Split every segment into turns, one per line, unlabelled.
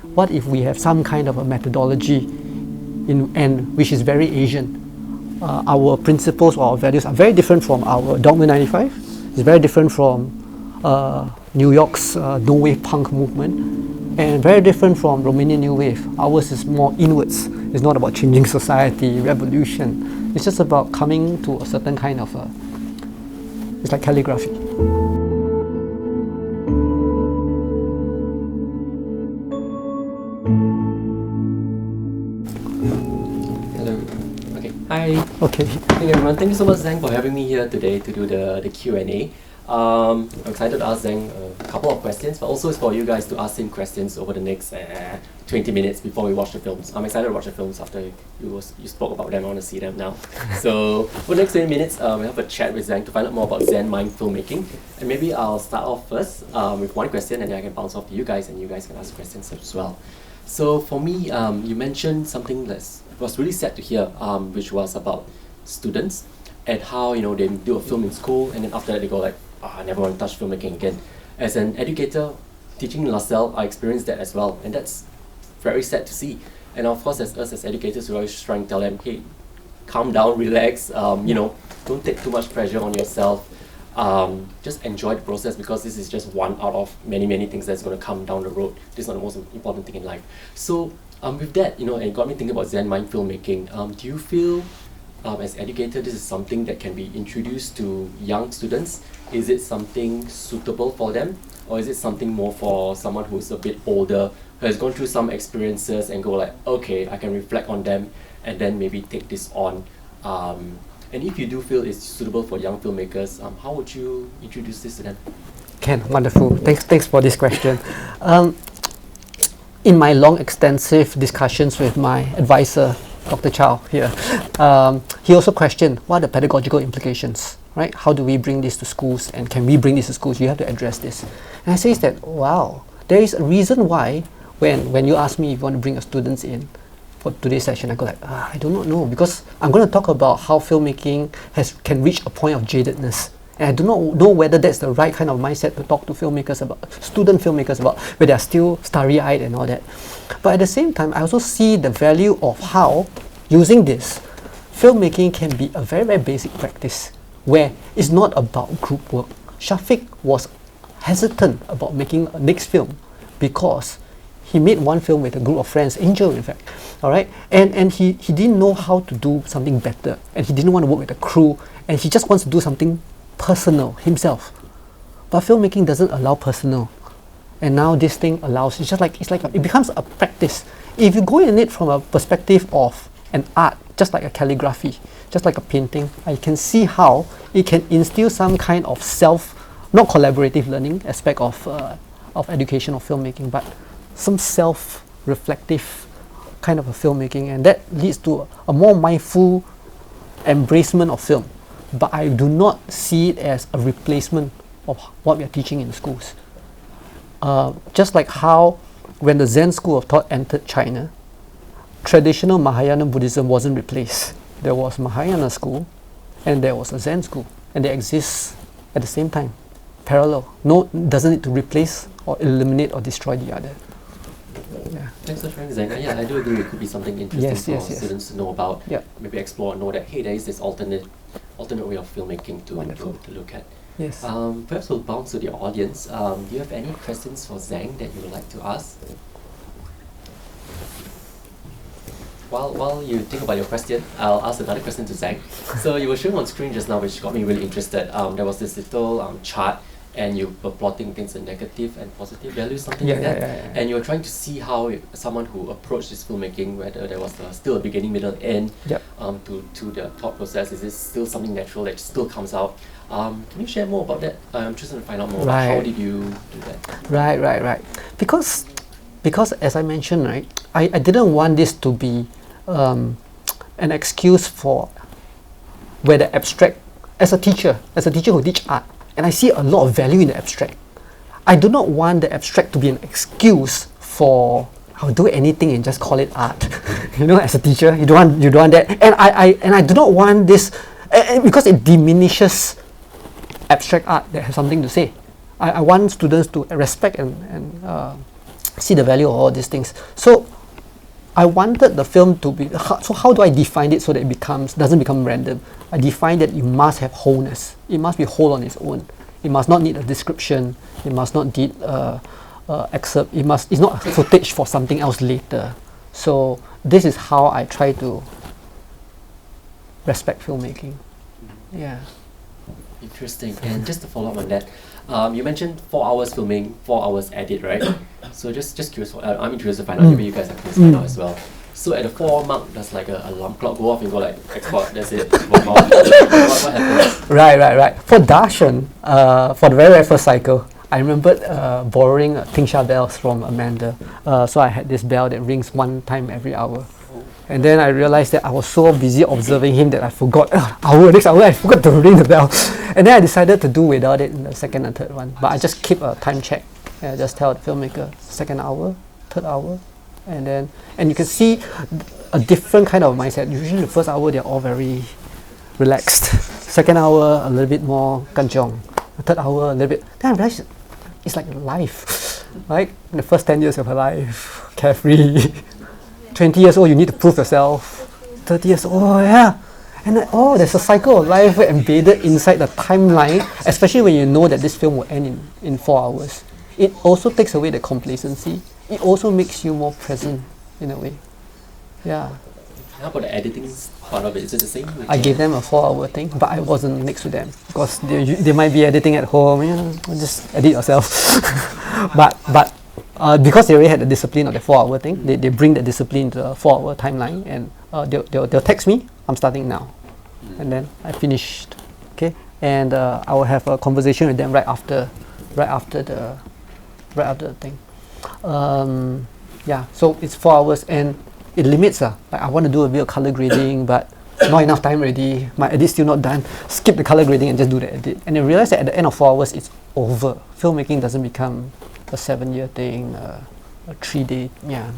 what if we have some kind of a methodology and which is very Asian? Our principles or our values are very different from our Dogma 95. It's very different from New York's No Wave punk movement, and very different from Romanian New Wave. Ours is more inwards. It's not about changing society, revolution. It's just about coming to a certain kind of it's like calligraphy.
Hello. Okay. Hi.
Okay.
Hey everyone, thank you so much, Tzang, for having me here today to do the Q&A. I'm excited to ask Tzang a couple of questions, but also it's for you guys to ask him questions over the next 20 minutes before we watch the films. I'm excited to watch the films after you spoke about them. I want to see them now. So for the next 20 minutes, we'll have a chat with Tzang to find out more about Zen-MInd Filmmaking. And maybe I'll start off first with one question, and then I can bounce off to you guys, and you guys can ask questions as well. So for me, you mentioned something that was really sad to hear, which was about students and how they do a film in school, and then after that they go like, I never want to touch filmmaking again. As an educator teaching in LASALLE, I experienced that as well, and that's very sad to see. And of course, as us as educators, we're always trying to tell them, hey, calm down, relax, don't take too much pressure on yourself. Just enjoy the process, because this is just one out of many things that's going to come down the road. This is not the most important thing in life. So with that, it got me thinking about Zen-MInd Filmmaking. Do you feel, as educator, this is something that can be introduced to young students? Is it something suitable for them? Or is it something more for someone who's a bit older, who has gone through some experiences and go like, okay, I can reflect on them and then maybe take this on? And if you do feel it's suitable for young filmmakers, how would you introduce this to them?
Ken, wonderful. Thanks for this question. In my long, extensive discussions with my advisor, Dr. Chow here, he also questioned what are the pedagogical implications, right? How do we bring this to schools, and can we bring this to schools? You have to address this. And I say that, wow, there is a reason why when you ask me if you want to bring your students in for today's session, I go like, I do not know, because I'm going to talk about how filmmaking can reach a point of jadedness. And I do not know whether that's the right kind of mindset to talk to filmmakers about, student filmmakers about, where they're still starry-eyed and all that. But at the same time, I also see the value of how, using this, filmmaking can be a very basic practice, where it's not about group work. Shafiq was hesitant about making a next film because he made one film with a group of friends, Angel in fact, all right? And he didn't know how to do something better, and he didn't want to work with a crew, and he just wants to do something personal himself. But filmmaking doesn't allow personal, and now this thing allows. It becomes a practice. If you go in it from a perspective of an art, just like a calligraphy, just like a painting, I can see how it can instill some kind of not collaborative learning aspect of education or filmmaking, but some self-reflective kind of a filmmaking, and that leads to a more mindful embracement of film. But I do not see it as a replacement of what we are teaching in the schools. Just like how when the Zen school of thought entered China, traditional Mahayana Buddhism wasn't replaced. There was Mahayana school and there was a Zen school, and they exist at the same time, parallel. No, doesn't need to replace or eliminate or destroy the other. Yeah.
Thanks for sharing, Zen. Yeah, I do agree it could be something interesting for students to know about, maybe explore and know that, hey, there is this alternate way of filmmaking to look at.
Yes.
Perhaps we'll bounce to the audience. Do you have any questions for Tzang that you would like to ask? While you think about your question, I'll ask another question to Tzang. So you were showing on screen just now, which got me really interested. There was this little chart, and you were plotting things in negative and positive values, something like that. And you were trying to see how someone who approached this filmmaking, whether there was still a beginning, middle, end to the thought process. Is this still something natural that still comes out? Can you share more about that? I'm just going to find out more about how did you do that? Right.
Because as I mentioned, right, I didn't want this to be an excuse for where the abstract, as a teacher who teach art, and I see a lot of value in the abstract. I do not want the abstract to be an excuse for I'll do anything and just call it art. As a teacher, you don't want that. And I do not want this because it diminishes abstract art that has something to say. I want students to respect and see the value of all these things. So I wanted the film to be, so how do I define it so that it doesn't become random? I define that it must have wholeness. It must be whole on its own. It must not need a description. It must not need excerpt. It's not footage for something else later. So this is how I try to respect filmmaking. Yeah.
Interesting. And just to follow up on that, you mentioned 4 hours filming, 4 hours edit, right? So just curious, I'm curious to find out, maybe you guys are curious to find out as well. So at the 4 mark, does like a alarm clock go off and go like, export, that's it, what happens?
Right. For Darshan, for the very first cycle, I remembered borrowing Tingsha bells from Amanda. So I had this bell that rings 1 time every hour. And then I realized that I was so busy observing him that I forgot, next hour I forgot to ring the bell. And then I decided to do without it in the second and third one. But I just keep a time check. And I just tell the filmmaker, 2nd hour, 3rd hour. And you can see a different kind of mindset. Usually the 1st hour, they're all very relaxed. 2nd hour, a little bit more kanchong. The 3rd hour, a little bit. Then I realized it's like life. Right? In the first 10 years of her life, carefree. 20 years old, you need to prove yourself. 30 years old, yeah. And then, there's a cycle of life embedded inside the timeline, especially when you know that this film will end in 4 hours. It also takes away the complacency. It also makes you more present in a way. Yeah.
How about the editing part of it? Is it the same?
I gave them a 4-hour thing, but I wasn't next to them because they might be editing at home. Just edit yourself. but because they already had the discipline of the 4-hour thing, they bring the discipline to the 4-hour timeline, and they'll text me, I'm starting now, and then I finished, okay, and I will have a conversation with them right after the thing. Yeah, so it's 4 hours, and it limits. Like I want to do a bit of color grading, but not enough time already. My edit's still not done. Skip the color grading and just do the edit. And I realized that at the end of 4 hours, it's over. Filmmaking doesn't become a 7-year thing, a 3-day, yeah.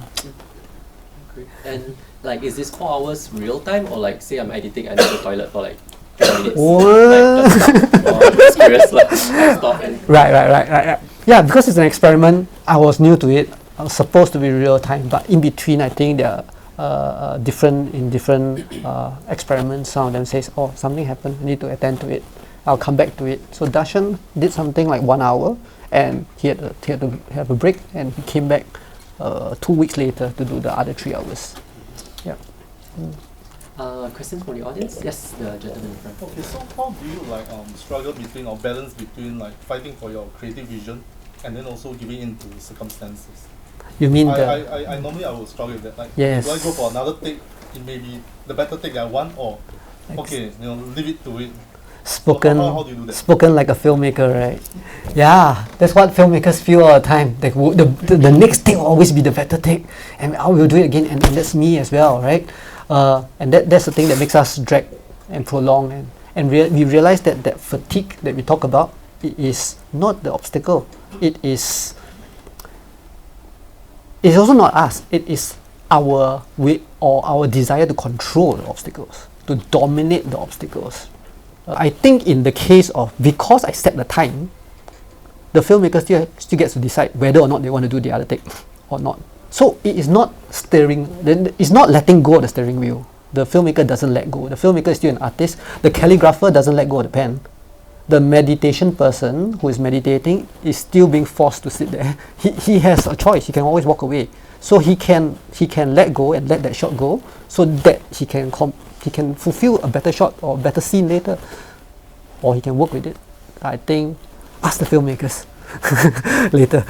Great. And like, is this 4 hours real time, or like, say I'm editing, I need to toilet for like 10 minutes? Like, just curious, like, stop and
Right. Yeah, because it's an experiment, I was new to it. I was supposed to be real time, but in between, I think there are different experiments. Some of them says, something happened, I need to attend to it. I'll come back to it. So Darshan did something like 1 hour, and he had to have a break, and he came back 2 weeks later to do the other 3 hours. Yeah.
Questions from the audience? Yes, the gentleman in front.
Okay, so how do you struggle between or balance between like fighting for your creative vision and then also giving in to circumstances?
You mean
I normally I will struggle with that. Like,
yes.
Do I go for another take? It may be the better take that I want, or okay, leave it to it.
Spoken,
how do you do that?
Spoken like a filmmaker, right? Yeah, that's what filmmakers feel all the time. The next take will always be the better take, and I will do it again, and that's me as well, right? And that's the thing that makes us drag and prolong, and we realize that fatigue that we talk about, it is not the obstacle. It's also not us. It is our way or our desire to control the obstacles, to dominate the obstacles. I think in the case of, because I set the time, the filmmaker still gets to decide whether or not they want to do the other take or not. So it is not it's not letting go of the steering wheel. The filmmaker doesn't let go. The filmmaker is still an artist. The calligrapher doesn't let go of the pen. The meditation person who is meditating is still being forced to sit there. He has a choice. He can always walk away. So he can let go and let that shot go, so that he can fulfill a better shot or a better scene later, or he can work with it. I think ask the filmmakers later.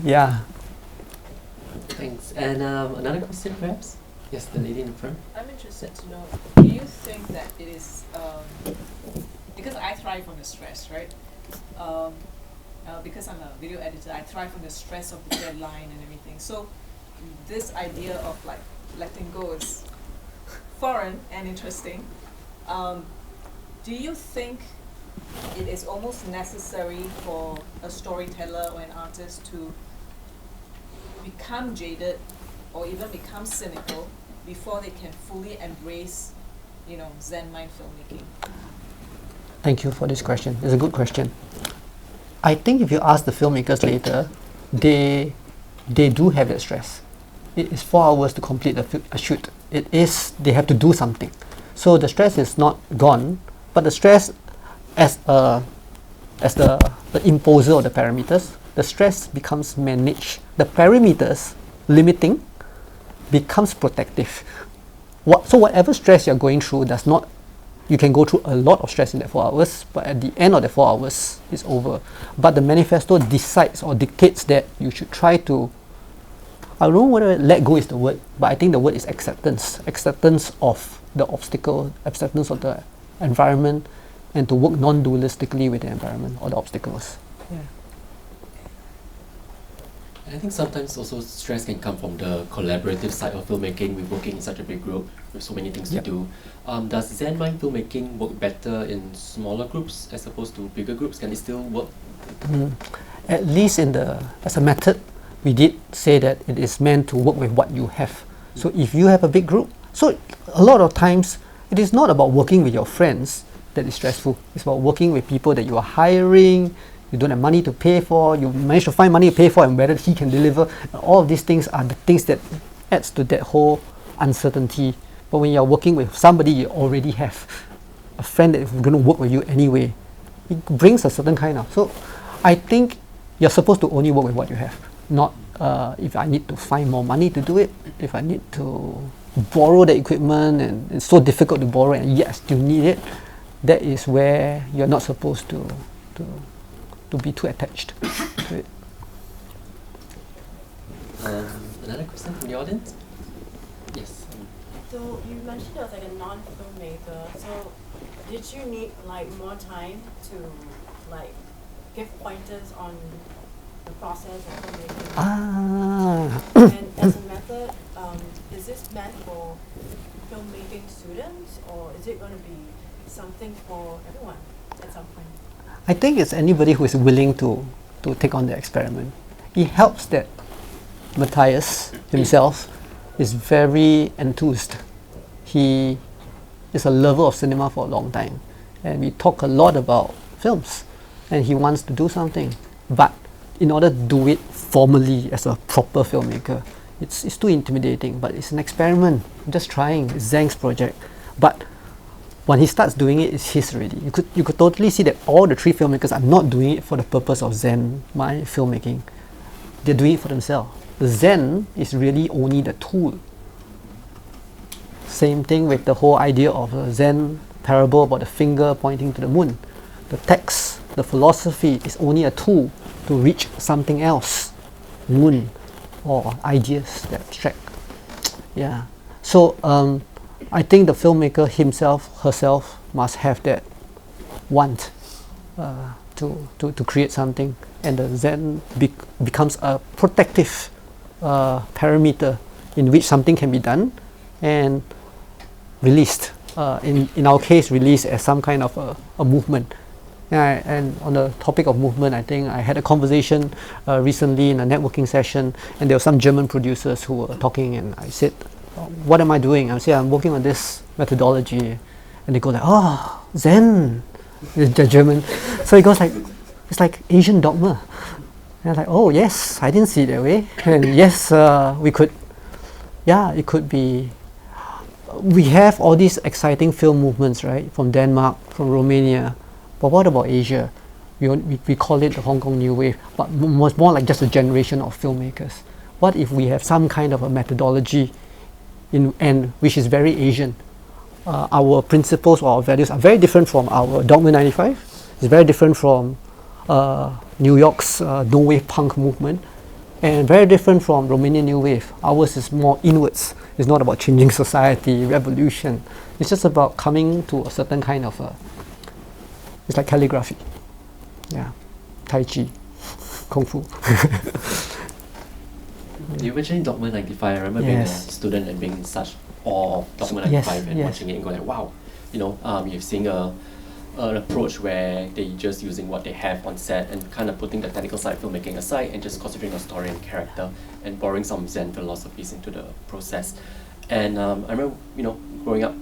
Yeah.
Thanks. And another question, perhaps? Yes, the lady in the front.
I'm interested to know, do you think that it is, because I thrive on the stress, right? Because I'm a video editor, I thrive on the stress of the deadline and everything. So this idea of like letting go is foreign and interesting. Do you think it is almost necessary for a storyteller or an artist to become jaded or even become cynical before they can fully embrace, Zen-Mind filmmaking?
Thank you for this question. It's a good question. I think if you ask the filmmakers later, they they do have that stress. It is 4 hours to complete a shoot. They have to do something. So the stress is not gone, but the stress as the imposer of the parameters, the stress becomes managed. The parameters limiting becomes protective. So whatever stress you're going through you can go through a lot of stress in that 4 hours, but at the end of the 4 hours, it's over. But the manifesto decides or dictates that you should try to, I don't know whether let go is the word, but I think the word is acceptance. Acceptance of the obstacle, acceptance of the environment, and to work non-dualistically with the environment or the obstacles. Yeah.
And I think sometimes also stress can come from the collaborative side of filmmaking. We're working in such a big group with so many things to do. Does Zen-Mind Filmmaking work better in smaller groups as opposed to bigger groups? Can it still work?
At least as a method, we did say that it is meant to work with what you have. So if you have a big group, so a lot of times it is not about working with your friends that is stressful. It's about working with people that you are hiring, you don't have money to pay for, you manage to find money to pay for, and whether he can deliver. All of these things are the things that adds to that whole uncertainty. But when you're working with somebody you already have, a friend that is going to work with you anyway, it brings a certain kind of. So I think you're supposed to only work with what you have, not if I need to find more money to do it, if I need to borrow the equipment and it's so difficult to borrow and yet I still need it. That is where you're not supposed to be too attached to it.
Another question from the audience? Yes.
So you mentioned it was like a non-filmmaker. So did you need like more time to like give pointers on the process of filmmaking? And as a method, is this meant for filmmaking students, or is it going to be something for everyone at some point?
I think it's anybody who is willing to take on the experiment. It helps that Matthias himself is very enthused. He is a lover of cinema for a long time, and we talk a lot about films, and he wants to do something. But in order to do it formally as a proper filmmaker, it's too intimidating. But it's an experiment, just trying. It's Zhang's project. But when he starts doing it, it's his already. You could totally see that all the 3 filmmakers are not doing it for the purpose of Zen-MInd Filmmaking. They're doing it for themselves. The Zen is really only the tool. Same thing with the whole idea of a Zen parable about the finger pointing to the moon. The text, the philosophy is only a tool to reach something else, moon, or ideas that abstract. Yeah. So I think the filmmaker herself must have that want to create something, and the Zen becomes a protective parameter in which something can be done and released. In our case, released as some kind of a movement. And on the topic of movement, I think I had a conversation recently in a networking session, and there were some German producers who were talking, and I said, what am I doing? I say, I'm working on this methodology. And they go like, oh, Zen, the German. So it goes like, it's like Asian dogma. And I was like, oh yes, I didn't see it that way. And yes, we could, yeah, it could be. We have all these exciting film movements, right? From Denmark, from Romania. But what about Asia? We call it the Hong Kong New Wave, but more like just a generation of filmmakers. What if we have some kind of a methodology and which is very Asian? Our principles or our values are very different from our Dogma 95. It's very different from New York's No Wave punk movement, and very different from Romanian New Wave. Ours is more inwards. It's not about changing society, revolution. It's just about coming to a certain kind of it's like calligraphy. Yeah, Tai Chi, Kung Fu.
You mentioned Dogma 95. I remember being a student and being in such awe of Dogma 95 and watching it and going like, wow, you're seeing an approach where they're just using what they have on set and kind of putting the technical side of filmmaking aside and just concentrating on story and character and borrowing some Zen philosophies into the process. And I remember, growing up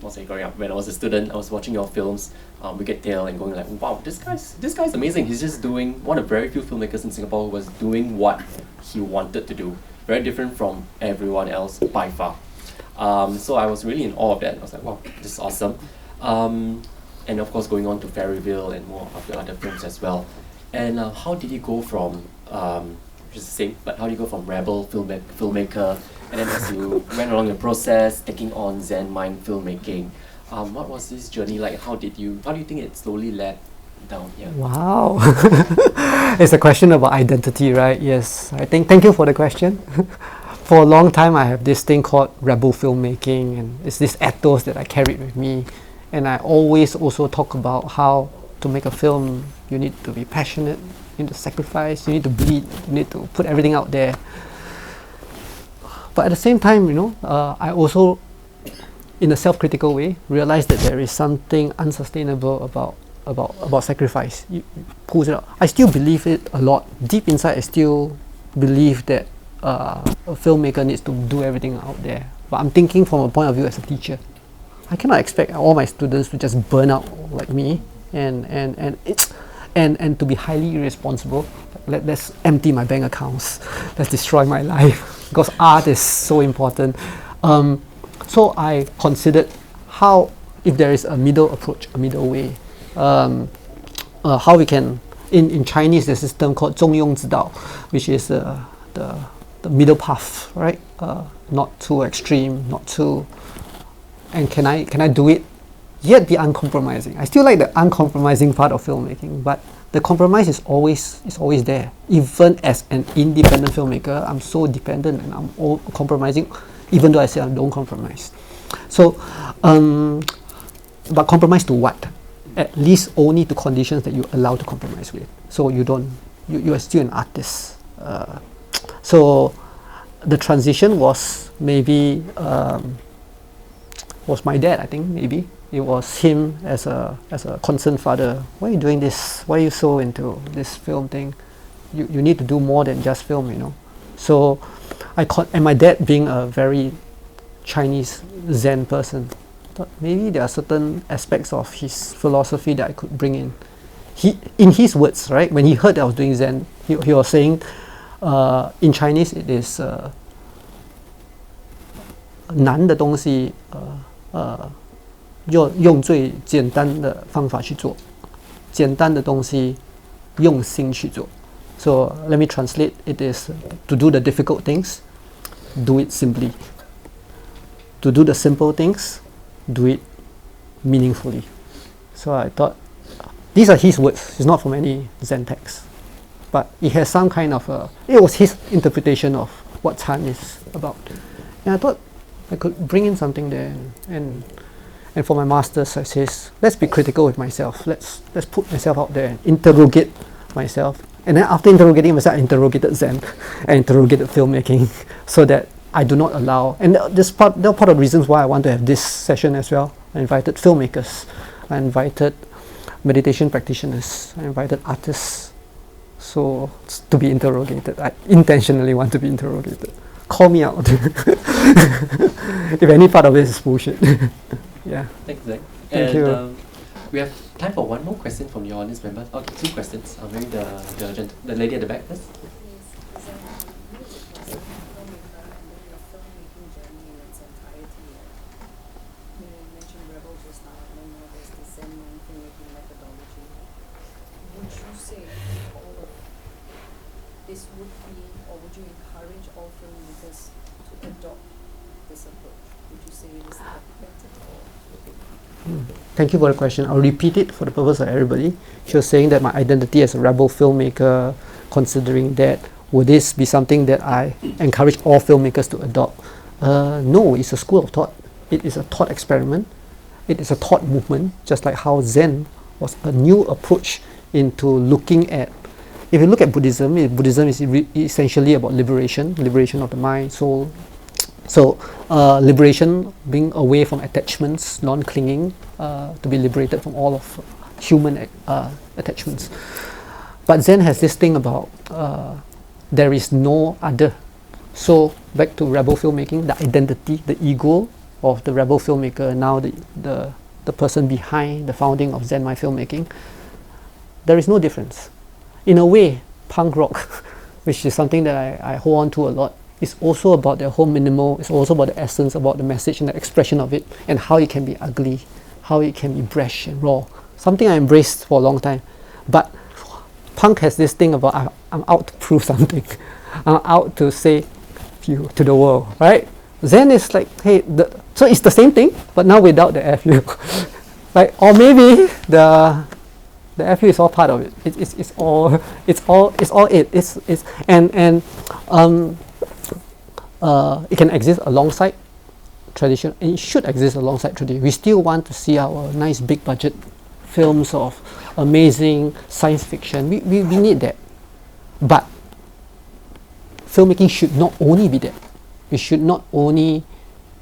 not say growing up, when I was a student, I was watching your films, Wicked Tale, and going like, wow, this guy's amazing. He's just doing one of very few filmmakers in Singapore who was doing what he wanted to do. Very different from everyone else by far. So I was really in awe of that. I was like, wow, this is awesome. And of course, going on to Fairyville and more of the other films as well. And how did you go from, which is the same, but how do you go from rebel filmmaker, and then as you went along the process, taking on Zen-MInd Filmmaking, what was this journey like? How do you think it slowly led down here?
Wow. It's a question about identity, right? Yes. I think, thank you for the question. For a long time, I have this thing called rebel filmmaking, and it's this ethos that I carried with me. And I always also talk about how to make a film, you need to be passionate, you need to sacrifice, you need to bleed, you need to put everything out there. But at the same time, I also, in a self-critical way, realized that there is something unsustainable about sacrifice. You pulls it out. I still believe it a lot. Deep inside, I still believe that a filmmaker needs to do everything out there. But I'm thinking from a point of view as a teacher. I cannot expect all my students to just burn out like me and to be highly irresponsible. Let's empty my bank accounts. Let's destroy my life, because art is so important. So I considered if there is a middle approach, a middle way, how we can, in Chinese there's this term called 中庸之道, which is the middle path, right? Not too extreme, not too. And can I do it yet be uncompromising? I still like the uncompromising part of filmmaking, but the compromise is always there. Even as an independent filmmaker, I'm so dependent and I'm all compromising, even though I say I don't compromise. So, but compromise to what? At least only to conditions that you allow to compromise with. So you are still an artist. So the transition was maybe. Was my dad, I think, maybe. It was him as a concerned father. Why are you doing this? Why are you so into this film thing? You need to do more than just film, So, and my dad being a very Chinese Zen person, thought maybe there are certain aspects of his philosophy that I could bring in. In his words, right, when he heard that I was doing Zen, he was saying, in Chinese it is 难的东西用最简单的方法去做，简单的东西用心去做。So let me translate. It is to do the difficult things, do it simply. To do the simple things, do it meaningfully. So I thought, these are his words. It's not from any Zen text, but it has some kind of it was his interpretation of what Chan is about. And I thought I could bring in something there, and for my masters, I says, let's be critical with myself. Let's put myself out there, interrogate myself, and then after interrogating myself, I interrogated Zen, and interrogated filmmaking, so that I do not allow. And that part of the reasons why I want to have this session as well. I invited filmmakers, I invited meditation practitioners, I invited artists, so to be interrogated. I intentionally want to be interrogated. Call me out if any part of it is bullshit. Yeah.
Thanks, Zach.
Thank you.
We have time for one more question from your audience members. Okay, two questions. Maybe the lady at the back first.
This would be, or would you encourage all filmmakers to adopt this approach? Would you say it is effective or?
Thank you for the question. I'll repeat it for the purpose of everybody. She was saying that my identity as a rebel filmmaker, considering that, would this be something that I encourage all filmmakers to adopt? No, it's a school of thought. It is a thought experiment. It is a thought movement, just like how Zen was a new approach into looking at. If you look at Buddhism, Buddhism is essentially about liberation of the mind, soul. So liberation, being away from attachments, non-clinging, to be liberated from all of human attachments. But Zen has this thing about there is no other. So back to rebel filmmaking, the identity, the ego, of the rebel filmmaker, now the person behind the founding of Zen-MInd Filmmaking, there is no difference. In a way, punk rock, which is something that I hold on to a lot, is also about the whole minimal, it's also about the essence, about the message and the expression of it, and how it can be ugly, how it can be brash and raw. Something I embraced for a long time. But punk has this thing about I'm out to prove something. I'm out to say you to the world, right? Zen is like, hey, so it's the same thing, but now without the FU. Like, or maybe the FU is all part of it. It's all it. It can exist alongside tradition, and it should exist alongside tradition. We still want to see our nice big budget films of amazing science fiction. We need that. But filmmaking should not only be that. It should not only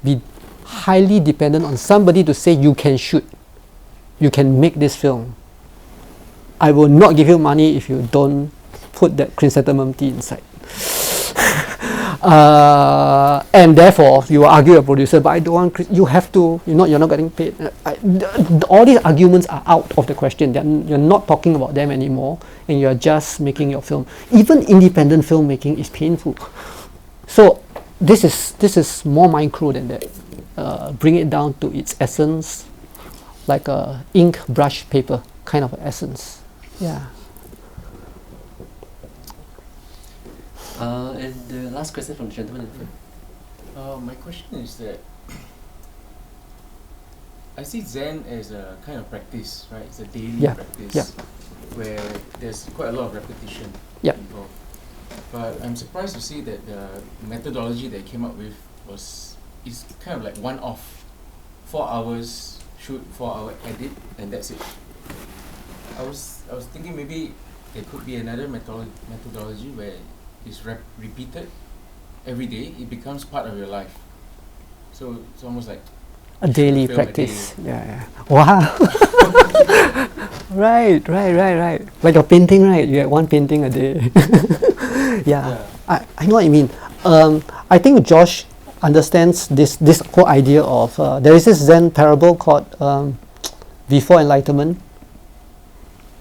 be highly dependent on somebody to say you can shoot, you can make this film. I will not give you money if you don't put that chrysanthemum tea inside. And therefore, you will argue a producer, but I don't want. You have to. You're not getting paid. All these arguments are out of the question. You're not talking about them anymore, and you're just making your film. Even independent filmmaking is painful. So this is more micro than that. Bring it down to its essence, like a ink, brush, paper kind of essence. Yeah.
And the last question from the gentleman in front.
My question is that I see Zen as a kind of practice, right? It's a daily practice where there's quite a lot of repetition involved. But I'm surprised to see that the methodology they came up with is kind of like one-off. 4 hours shoot, 4 hour edit, and that's it. I was thinking maybe there could be another methodology where it's repeated every day. It becomes part of your life. So it's almost like
a daily practice. Yeah. Wow. Right. Like your painting, right? You get one painting a day. Yeah. I know what you mean. I think Josh understands this whole idea of there is this Zen parable called before enlightenment,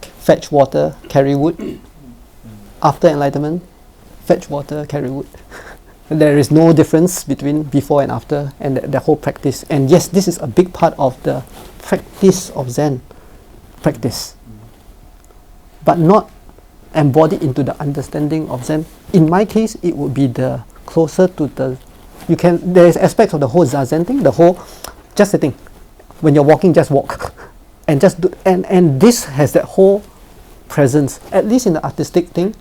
fetch water, carry wood. After enlightenment, fetch water, carry wood. There is no difference between before and after, and the whole practice. And yes, this is a big part of the practice of Zen practice, but not embodied into the understanding of Zen. In my case, it would be the closer to the. There is aspects of the whole Zazen thing, the whole just sitting. When you're walking, just walk, and just do. And this has that whole presence. At least in the artistic thing,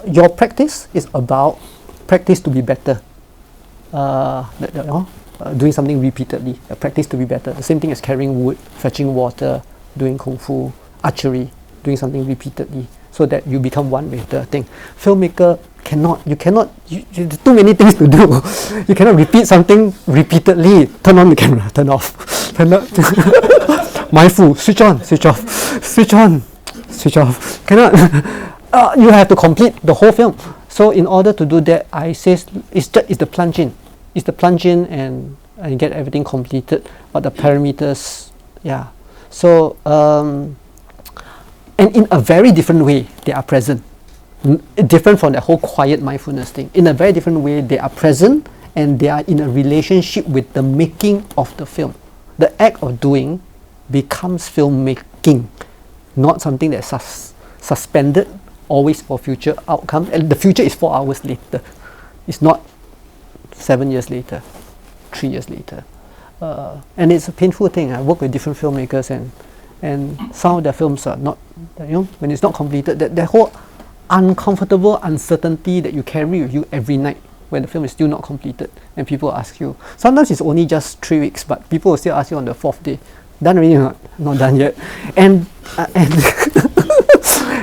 your practice is about practice to be better. Doing something repeatedly, a practice to be better. The same thing as carrying wood, fetching water, doing kung fu, archery, doing something repeatedly, so that you become one with the thing. Filmmaker there's too many things to do. You cannot repeat something repeatedly. Turn on the camera, turn off. Mindful, switch on, switch off, switch on, switch off. Cannot. You have to complete the whole film. So in order to do that, I say it's the plunge in. It's the plunge in and get everything completed. But the parameters, yeah. So and in a very different way, they are present. Different from the whole quiet mindfulness thing. In a very different way, they are present and they are in a relationship with the making of the film. The act of doing becomes filmmaking, not something that's suspended always for future outcome. And the future is 4 hours later. It's not 7 years later, 3 years later. And it's a painful thing. I work with different filmmakers and some of their films are not, when it's not completed, that whole uncomfortable uncertainty that you carry with you every night when the film is still not completed, and people ask you. Sometimes it's only just 3 weeks, but people will still ask you on the 4th day. Done already? Not done yet. And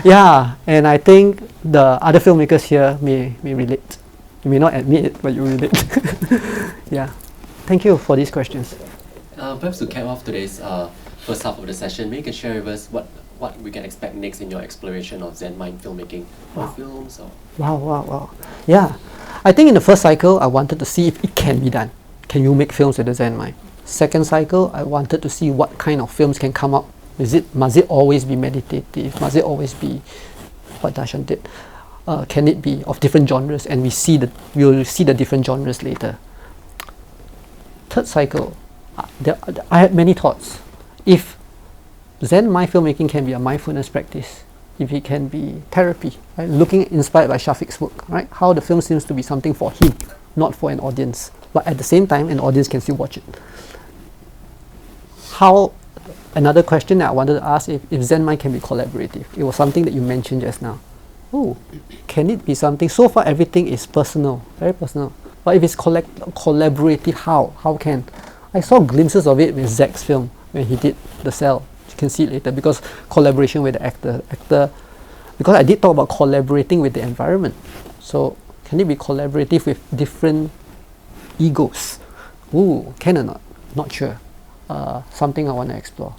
yeah, and I think the other filmmakers here may relate. You may not admit it, but you relate. Yeah. Thank you for these questions.
Perhaps to cap off today's first half of the session, maybe you can share with us what we can expect next in your exploration of Zen-Mind filmmaking. More films or? Wow.
Yeah. I think in the first cycle, I wanted to see if it can be done. Can you make films with the Zen-Mind? Second cycle, I wanted to see what kind of films can come up. Must it always be meditative? Must it always be what Darshan did? Can it be of different genres? And we'll see the different genres later. Third cycle, I had many thoughts. If Zen-MInd Filmmaking can be a mindfulness practice, if it can be therapy, right? Looking inspired by Shafiq's work, right? How the film seems to be something for him, not for an audience, but at the same time, an audience can still watch it. Another question that I wanted to ask, if Zen-MInd can be collaborative, it was something that you mentioned just now. Oh, can it be something? So far, everything is personal, very personal. But if it's collaborative, how? How can? I saw glimpses of it with Zach's film when he did The Cell. You can see it later, because collaboration with the actor. Because I did talk about collaborating with the environment. So can it be collaborative with different egos? Ooh, can or not? Not sure. Something I want to explore.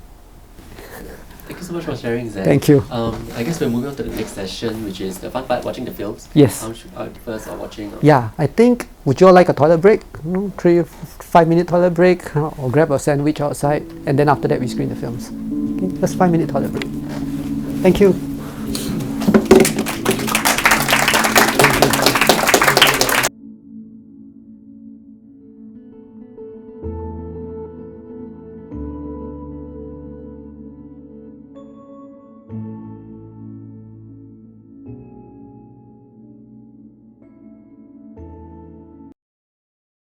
Thank you so much for sharing, Zen.
Thank you.
I guess we're moving on to the next session, which is the fun part, watching the films.
Yes.
First or watching.
Yeah, I think, would you all like a toilet break? 3-5 minute toilet break, or grab a sandwich outside, and then after that we screen the films. Okay, just 5 minute toilet break. Thank you.